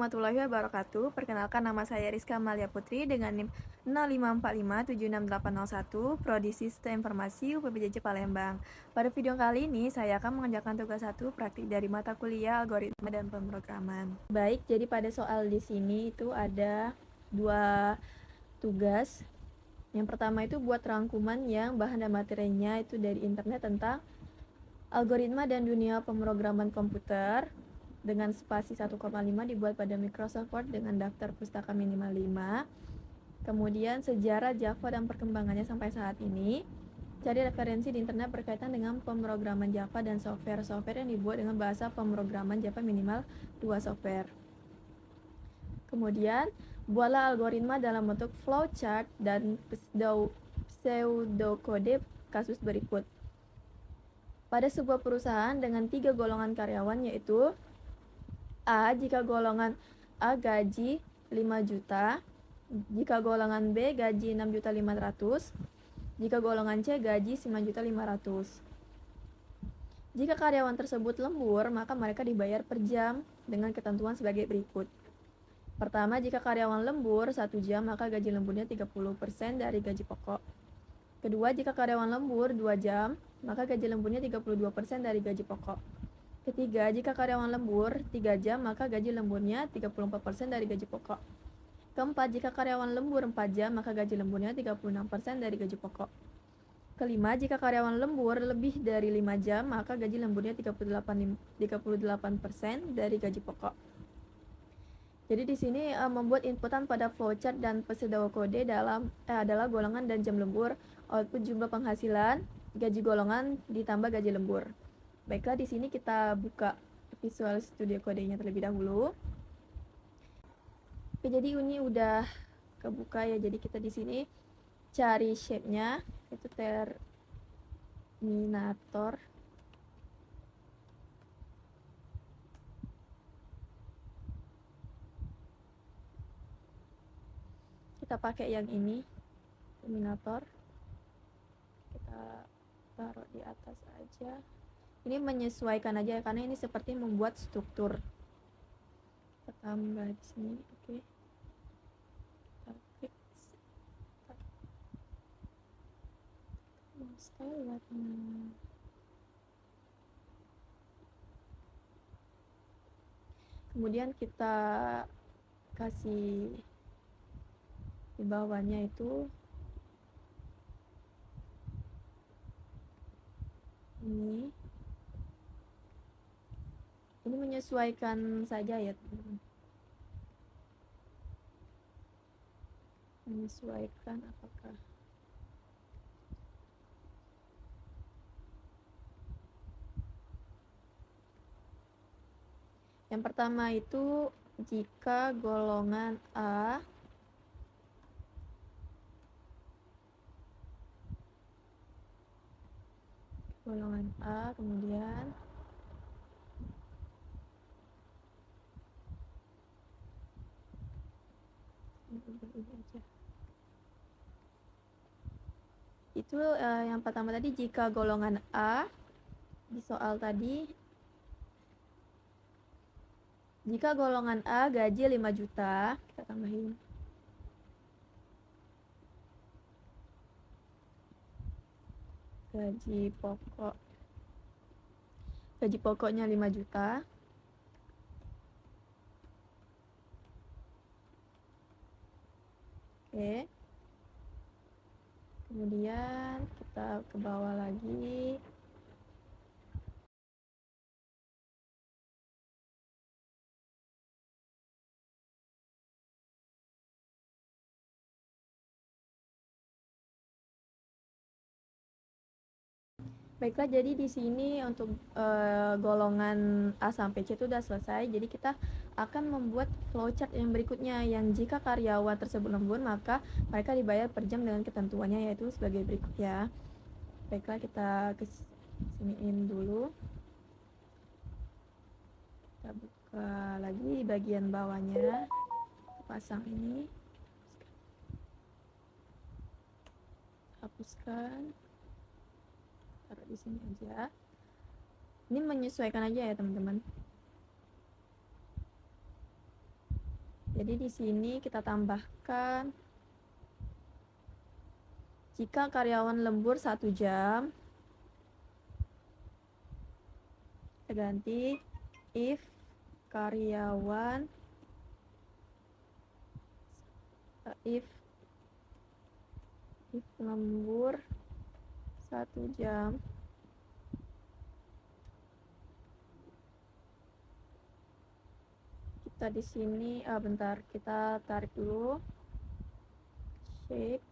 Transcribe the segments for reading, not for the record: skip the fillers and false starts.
warahmatullahi wabarakatuh. Perkenalkan, nama saya Rizka Malia Putri dengan NIM 0545768801, Prodi Sistem Informasi UPBJJ Palembang. Pada video kali ini, saya akan mengerjakan tugas 1 praktik dari mata kuliah algoritma dan pemrograman. Baik, jadi pada soal di sini itu ada dua tugas. Yang pertama itu buat rangkuman yang bahan dan materinya itu dari internet tentang algoritma dan dunia pemrograman komputer dengan spasi 1,5 dibuat pada Microsoft Word dengan daftar pustaka minimal 5. Kemudian sejarah Java dan perkembangannya sampai saat ini. Cari referensi di internet berkaitan dengan pemrograman Java dan software yang dibuat dengan bahasa pemrograman Java minimal 2 software. Kemudian, buatlah algoritma dalam bentuk flowchart dan pseudokode kasus berikut. Pada sebuah perusahaan dengan 3 golongan karyawan, yaitu A, jika golongan A gaji 5 juta, jika golongan B gaji 6.500.000, jika golongan C gaji 9.500.000. Jika karyawan tersebut lembur, maka mereka dibayar per jam dengan ketentuan sebagai berikut. Pertama, jika karyawan lembur 1 jam, maka gaji lemburnya 30% dari gaji pokok. Kedua, jika karyawan lembur 2 jam, maka gaji lemburnya 32% dari gaji pokok. Ketiga, jika karyawan lembur 3 jam, maka gaji lemburnya 34% dari gaji pokok. Keempat, jika karyawan lembur 4 jam, maka gaji lemburnya 36% dari gaji pokok. Kelima, jika karyawan lembur lebih dari 5 jam, maka gaji lemburnya 38% dari gaji pokok. Jadi di sini membuat inputan pada flowchart dan pseudokode adalah golongan dan jam lembur, output jumlah penghasilan, gaji golongan ditambah gaji lembur. Baiklah, di sini kita buka Visual Studio Code-nya terlebih dahulu. Oke, jadi ini udah kebuka ya. Jadi kita di sini cari shape-nya, itu Terminator. Kita pakai yang ini, Terminator. Kita taruh di atas aja. Ini menyesuaikan aja karena ini seperti membuat struktur. Kita tambah di sini, oke. Kita fix. Style warna. Kemudian kita kasih di bawahnya itu ini menyesuaikan saja ya teman-teman. Menyesuaikan apakah yang pertama itu jika golongan A kemudian ini aja. Itu yang pertama tadi jika golongan A di soal tadi, jika golongan A gaji 5 juta, kita tambahin gaji pokoknya 5 juta. Oke. Kemudian kita ke bawah lagi. Baiklah, jadi di sini untuk golongan A sampai C itu sudah selesai. Jadi kita akan membuat flowchart yang berikutnya, yang jika karyawan tersebut lembur maka mereka dibayar per jam dengan ketentuannya, yaitu sebagai berikut ya. Baiklah, kita kesiniin dulu. Kita buka lagi bagian bawahnya, pasang ini, hapuskan, taruh di sini aja. Ini menyesuaikan aja ya teman-teman. Jadi di sini kita tambahkan jika karyawan lembur 1 jam, kita ganti if karyawan if lembur 1 jam kita di sini bentar, kita tarik dulu shape.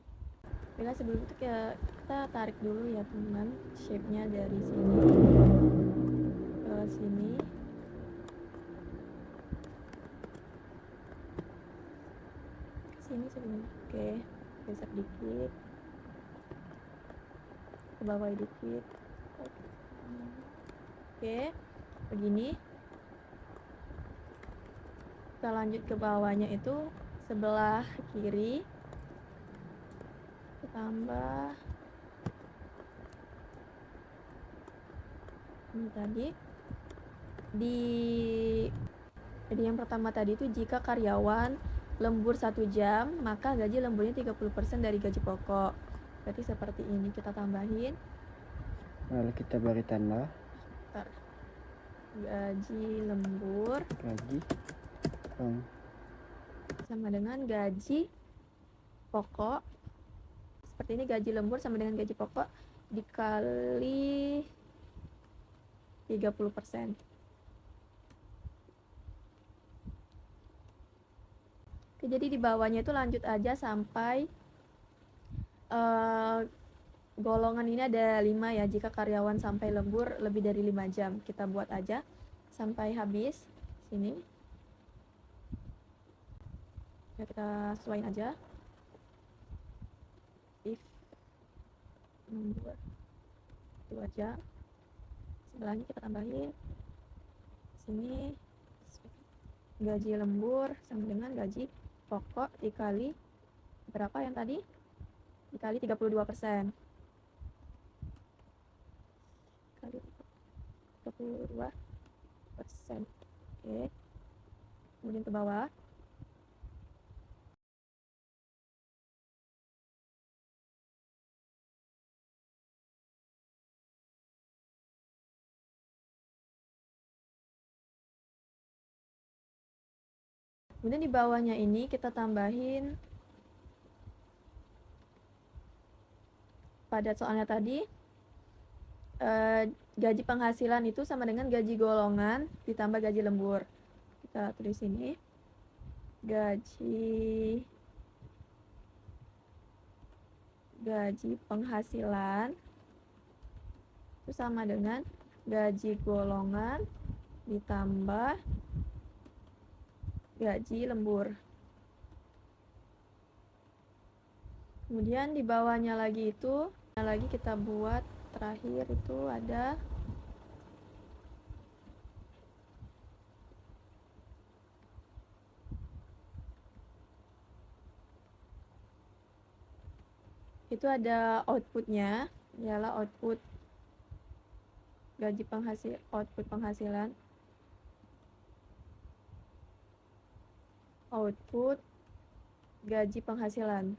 Bila sebelum itu kita tarik dulu ya teman, shape-nya dari sini ke sini. Sini sebelum. Oke, geser dikit. Ke bawah dikit. Oke, begini. Kita lanjut ke bawahnya itu sebelah kiri. Kita tambah ini tadi di yang pertama tadi itu jika karyawan lembur 1 jam maka gaji lemburnya 30% dari gaji pokok. Berarti seperti ini kita tambahin. Lalu kita beri tanda gaji lembur sama dengan gaji pokok. Seperti ini, gaji lembur sama dengan gaji pokok dikali 30%. Oke, jadi di bawahnya itu lanjut aja sampai golongan ini ada 5 ya. Jika karyawan sampai lembur lebih dari 5 jam, kita buat aja sampai habis sini. Ya, kita sesuaiin aja. If lembur 2 jam, sebelahnya kita tambahin sini gaji lembur sama dengan gaji pokok dikali berapa yang tadi? Dikali 32%. Kali 32%. Oke. Kemudian ke bawah. Kemudian di bawahnya ini kita tambahin pada soalnya tadi gaji penghasilan itu sama dengan gaji golongan ditambah gaji lembur. Kita tulis ini gaji penghasilan itu sama dengan gaji golongan ditambah gaji lembur. Kemudian di bawahnya lagi kita buat terakhir itu ada outputnya, ialah output penghasilan, output gaji penghasilan.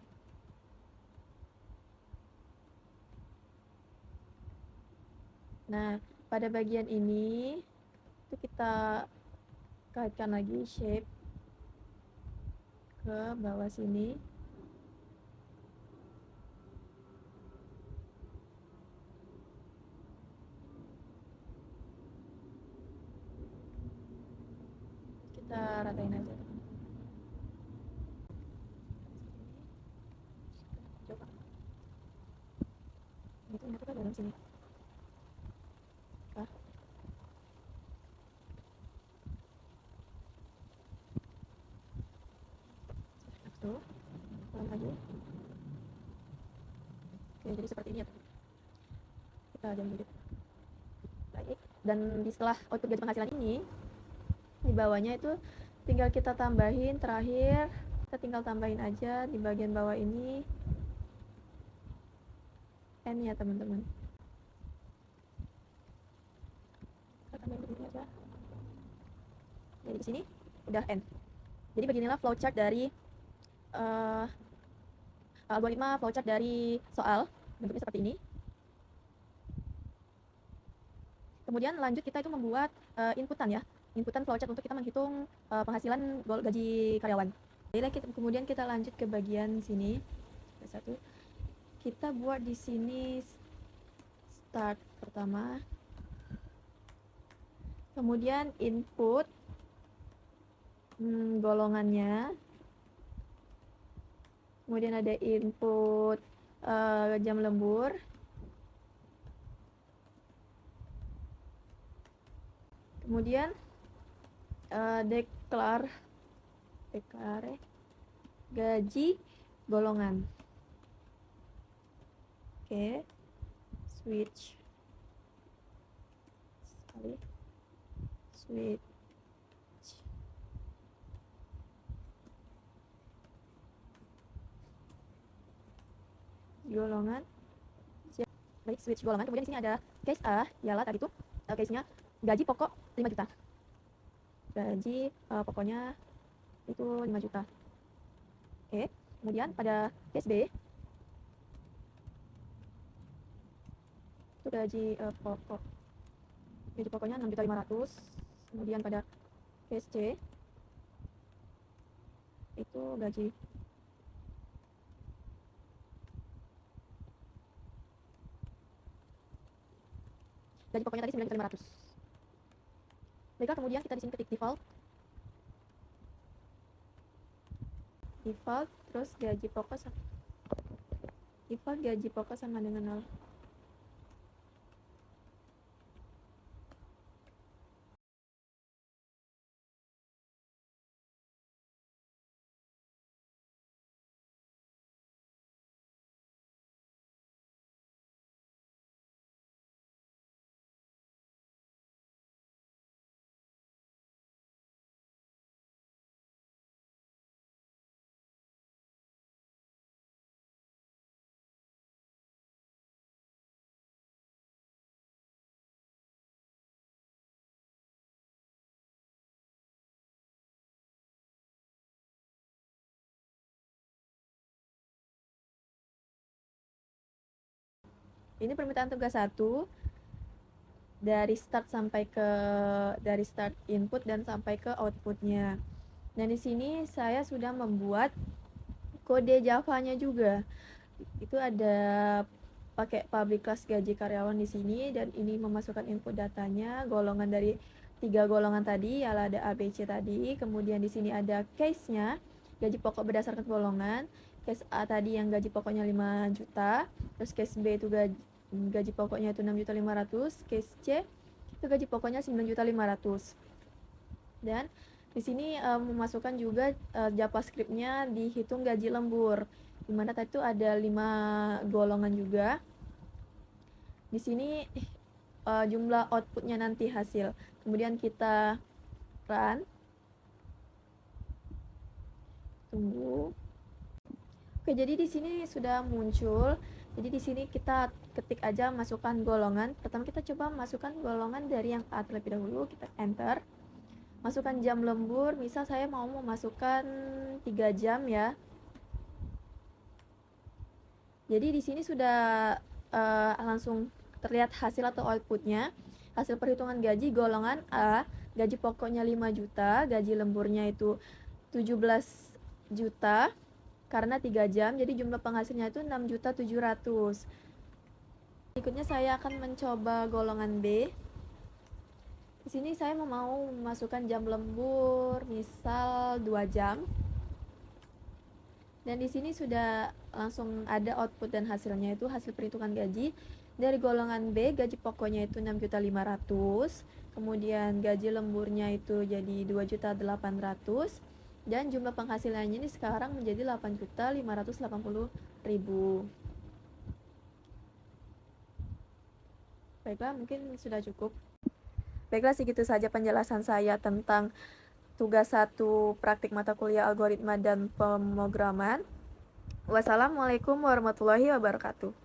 Nah, pada bagian ini itu kita kaitkan lagi shape ke bawah sini. Kita ratain aja. Coba. Itu nyatu ke dalam sini. Tuh, ulang lagi. Oke, jadi seperti ini ya. Kita jam dikit. Baik. Dan di setelah output gaji penghasilan ini, di bawahnya itu tinggal kita tambahin terakhir. Kita tinggal tambahin aja di bagian bawah ini N ya teman-teman. Kita tambahin begini aja. Jadi di sini udah N. Jadi beginilah flowchart dari algoritma flowchart dari soal, bentuknya seperti ini. Kemudian lanjut kita itu membuat inputan ya, inputan flowchart untuk kita menghitung penghasilan gaji karyawan. Jadi kemudian kita lanjut ke bagian sini. Satu, kita buat di sini start pertama, kemudian input golongannya, kemudian ada input jam lembur, kemudian declare gaji golongan. Oke, switch golongan. Baik, switch golongan. Kemudian di sini ada case A, ialah tadi itu case-nya gaji pokok 5 juta. Gaji pokoknya itu 5 juta. Oke, kemudian pada case B itu gaji pokoknya 6.500.000. Kemudian pada case C itu gaji pokoknya tadi 9.500.000. Baiklah, kemudian kita di sini ketik default, terus gaji pokok sama dengan 0. Ini permintaan tugas 1 dari start input dan sampai ke outputnya. Dan di sini saya sudah membuat kode Java-nya juga. Itu ada pakai public class gaji karyawan di sini, dan ini memasukkan input datanya, golongan dari 3 golongan tadi, ialah ada A, B, C tadi. Kemudian di sini ada case-nya, gaji pokok berdasarkan golongan. Case A tadi yang gaji pokoknya 5 juta, terus case B itu gaji pokoknya itu 6.500.000, case C itu gaji pokoknya 9.500.000. Dan di sini memasukkan juga JavaScript-nya dihitung gaji lembur, dimana tadi itu ada 5 golongan juga. Di sini jumlah outputnya nanti hasil. Kemudian kita run. Tunggu. Oke, jadi di sini sudah muncul. Jadi di sini kita ketik aja masukkan golongan. Pertama kita coba masukkan golongan dari yang A terlebih dahulu. Kita enter. Masukkan jam lembur. Misal saya mau memasukkan 3 jam ya. Jadi di sini sudah langsung terlihat hasil atau outputnya. Hasil perhitungan gaji golongan A, gaji pokoknya 5 juta, gaji lemburnya itu 17 juta karena 3 jam, jadi jumlah penghasilnya itu 6.700.000. Berikutnya saya akan mencoba golongan B. Di sini saya mau memasukkan jam lembur, misal 2 jam. Dan di sini sudah langsung ada output dan hasilnya, itu hasil perhitungan gaji. Dari golongan B, gaji pokoknya itu 6.500.000, kemudian gaji lemburnya itu jadi 2.800.000, dan jumlah penghasilannya ini sekarang menjadi 8.580.000. Baiklah, mungkin sudah cukup. Baiklah, segitu saja penjelasan saya tentang tugas 1 praktik mata kuliah algoritma dan pemrograman. Wassalamualaikum warahmatullahi wabarakatuh.